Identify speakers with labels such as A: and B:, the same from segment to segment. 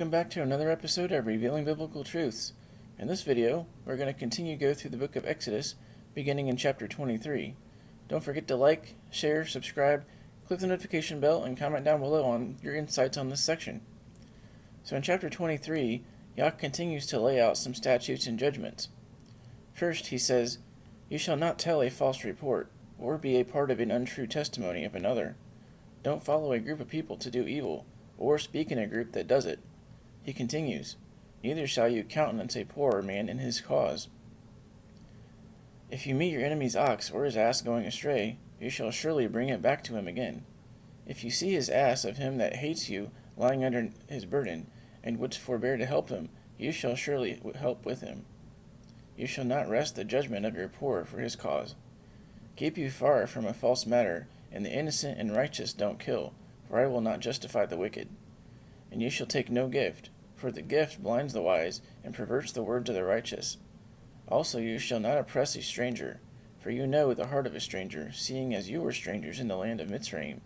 A: Welcome back to another episode of Revealing Biblical Truths. In this video, we're going to continue to go through the book of Exodus, beginning in chapter 23. Don't forget to like, share, subscribe, click the notification bell, and comment down below on your insights on this section. So in chapter 23, Yah continues to lay out some statutes and judgments. First, he says, "You shall not tell a false report, or be a part of an untrue testimony of another. Don't follow a group of people to do evil, or speak in a group that does it." He continues, "Neither shall you countenance a poorer man in his cause. If you meet your enemy's ox or his ass going astray, you shall surely bring it back to him again. If you see his ass of him that hates you lying under his burden, and wouldst forbear to help him, you shall surely help with him. You shall not wrest the judgment of your poor for his cause. Keep you far from a false matter, and the innocent and righteous don't kill, for I will not justify the wicked. And you shall take no gift, for the gift blinds the wise, and perverts the words of the righteous. Also you shall not oppress a stranger, for you know the heart of a stranger, seeing as you were strangers in the land of Mitzrayim.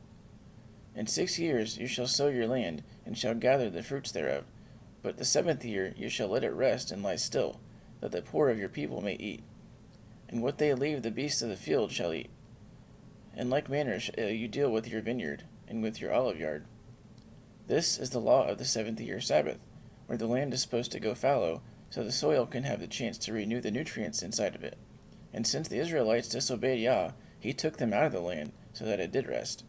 A: In 6 years you shall sow your land, and shall gather the fruits thereof. But the 7th year you shall let it rest and lie still, that the poor of your people may eat. And what they leave the beasts of the field shall eat. In like manner you deal with your vineyard, and with your olive yard. This is the law of the 7th year Sabbath, where the land is supposed to go fallow, so the soil can have the chance to renew the nutrients inside of it. And since the Israelites disobeyed Yah, he took them out of the land, so that it did rest."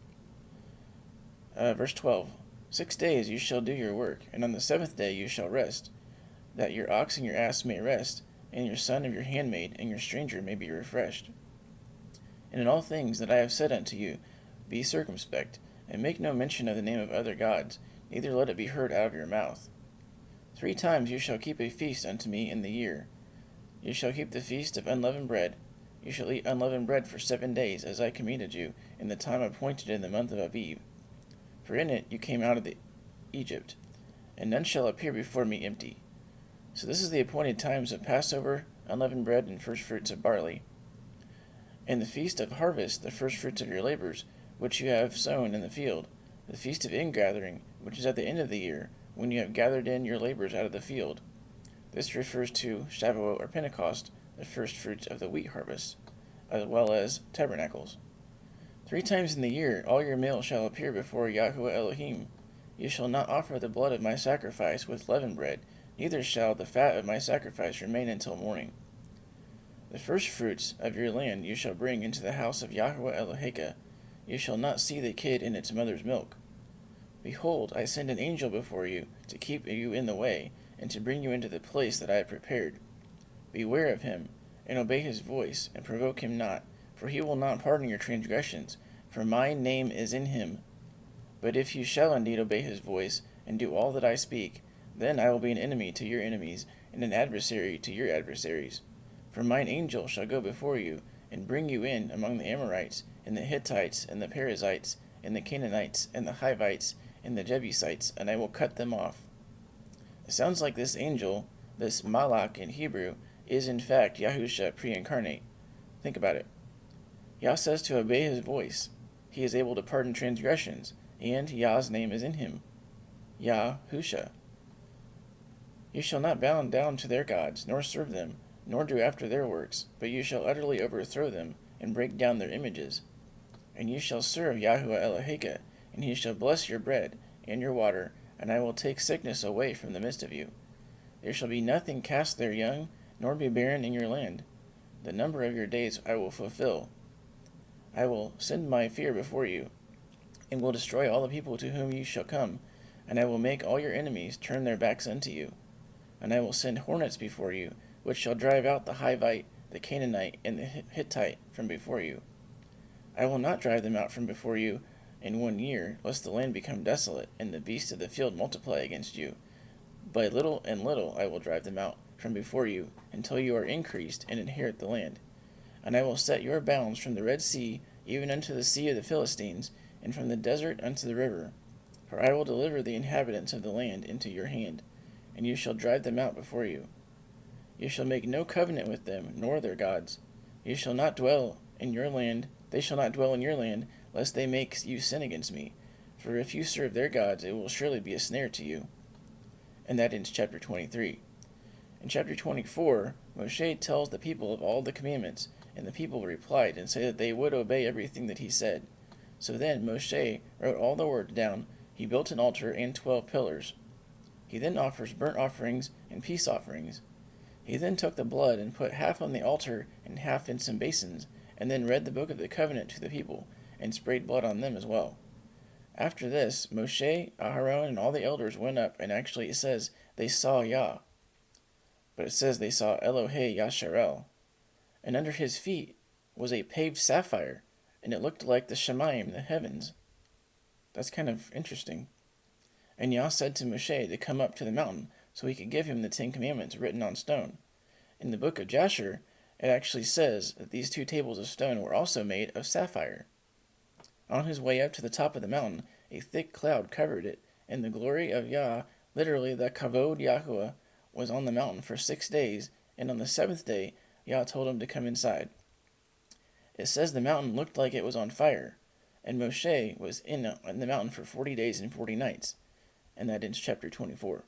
A: Verse 12, 6 days you shall do your work, and on the 7th day you shall rest, that your ox and your ass may rest, and your son of your handmaid and your stranger may be refreshed. And in all things that I have said unto you, be circumspect, and make no mention of the name of other gods, neither let it be heard out of your mouth. 3 times you shall keep a feast unto me in the year. You shall keep the feast of unleavened bread. You shall eat unleavened bread for 7 days, as I commanded you, in the time appointed in the month of Aviv. For in it you came out of Egypt, and none shall appear before me empty. So this is the appointed times of Passover, unleavened bread, and first fruits of barley. And the feast of harvest, the first fruits of your labors, which you have sown in the field, the feast of ingathering, which is at the end of the year, when you have gathered in your labors out of the field. This refers to Shavuot or Pentecost, the first fruits of the wheat harvest, as well as tabernacles. 3 times in the year all your male shall appear before Yahuah Elohim. You shall not offer the blood of my sacrifice with leavened bread, neither shall the fat of my sacrifice remain until morning. The first fruits of your land you shall bring into the house of Yahuah Eloheka. You shall not see the kid in its mother's milk. Behold, I send an angel before you, to keep you in the way, and to bring you into the place that I have prepared. Beware of him, and obey his voice, and provoke him not, for he will not pardon your transgressions, for my name is in him. But if you shall indeed obey his voice, and do all that I speak, then I will be an enemy to your enemies, and an adversary to your adversaries. For mine angel shall go before you, and bring you in among the Amorites, and the Hittites, and the Perizzites, and the Canaanites, and the Hivites, and the Jebusites, and I will cut them off." It sounds like this angel, this Malach in Hebrew, is in fact Yahusha pre-incarnate. Think about it. Yah says to obey his voice. He is able to pardon transgressions, and Yah's name is in him. Yahusha. "You shall not bow down to their gods, nor serve them, nor do after their works, but you shall utterly overthrow them, and break down their images. And you shall serve Yahuah Eloheka, and he shall bless your bread and your water, and I will take sickness away from the midst of you. There shall be nothing cast there young, nor be barren in your land. The number of your days I will fulfill. I will send my fear before you, and will destroy all the people to whom you shall come, and I will make all your enemies turn their backs unto you. And I will send hornets before you, which shall drive out the Hivite, the Canaanite, and the Hittite from before you. I will not drive them out from before you in 1 year, lest the land become desolate, and the beasts of the field multiply against you. By little and little I will drive them out from before you, until you are increased and inherit the land. And I will set your bounds from the Red Sea even unto the sea of the Philistines, and from the desert unto the river. For I will deliver the inhabitants of the land into your hand, and you shall drive them out before you. You shall make no covenant with them, nor their gods. You shall not dwell in your land, they shall not dwell in your land, lest they make you sin against me. For if you serve their gods, it will surely be a snare to you. and that ends chapter 23. In chapter 24, Moshe tells the people of all the commandments, and the people replied and said that they would obey everything that he said. So then Moshe wrote all the words down. He built an altar and 12 pillars. He then offers burnt offerings and peace offerings. He then took the blood and put half on the altar and half in some basins, and then read the book of the covenant to the people, and sprayed blood on them as well. After this, Moshe, Aharon, and all the elders went up, and actually it says they saw Yah, but it says they saw Elohei Yasharel. And under his feet was a paved sapphire, and it looked like the Shemaim, the heavens. That's kind of interesting. And Yah said to Moshe to come up to the mountain so he could give him the 10 Commandments written on stone. In the book of Jasher, it actually says that these 2 tables of stone were also made of sapphire. On his way up to the top of the mountain, a thick cloud covered it, and the glory of Yah, literally the Kavod Yahuah, was on the mountain for 6 days, and on the 7th day, Yah told him to come inside. It says the mountain looked like it was on fire, and Moshe was in the mountain for 40 days and 40 nights, and that ends chapter 24.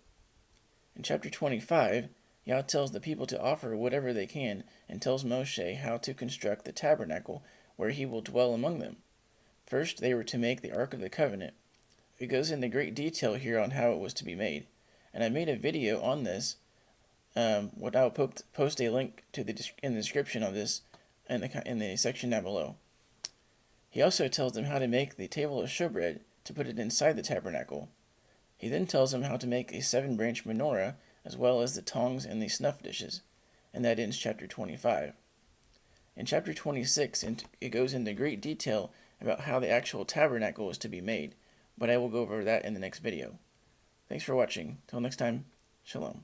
A: In chapter 25, Yah tells the people to offer whatever they can, and tells Moshe how to construct the tabernacle where he will dwell among them. First, they were to make the Ark of the Covenant. It goes into great detail here on how it was to be made, and I made a video on this. I'll post a link to in the description of this in the section down below. He also tells them how to make the table of showbread to put it inside the tabernacle. He then tells them how to make a 7-branch menorah, as well as the tongs and the snuff dishes, and that ends chapter 25. In chapter 26, it goes into great detail about how the actual tabernacle is to be made, but I will go over that in the next video. Thanks for watching. Till next time, Shalom.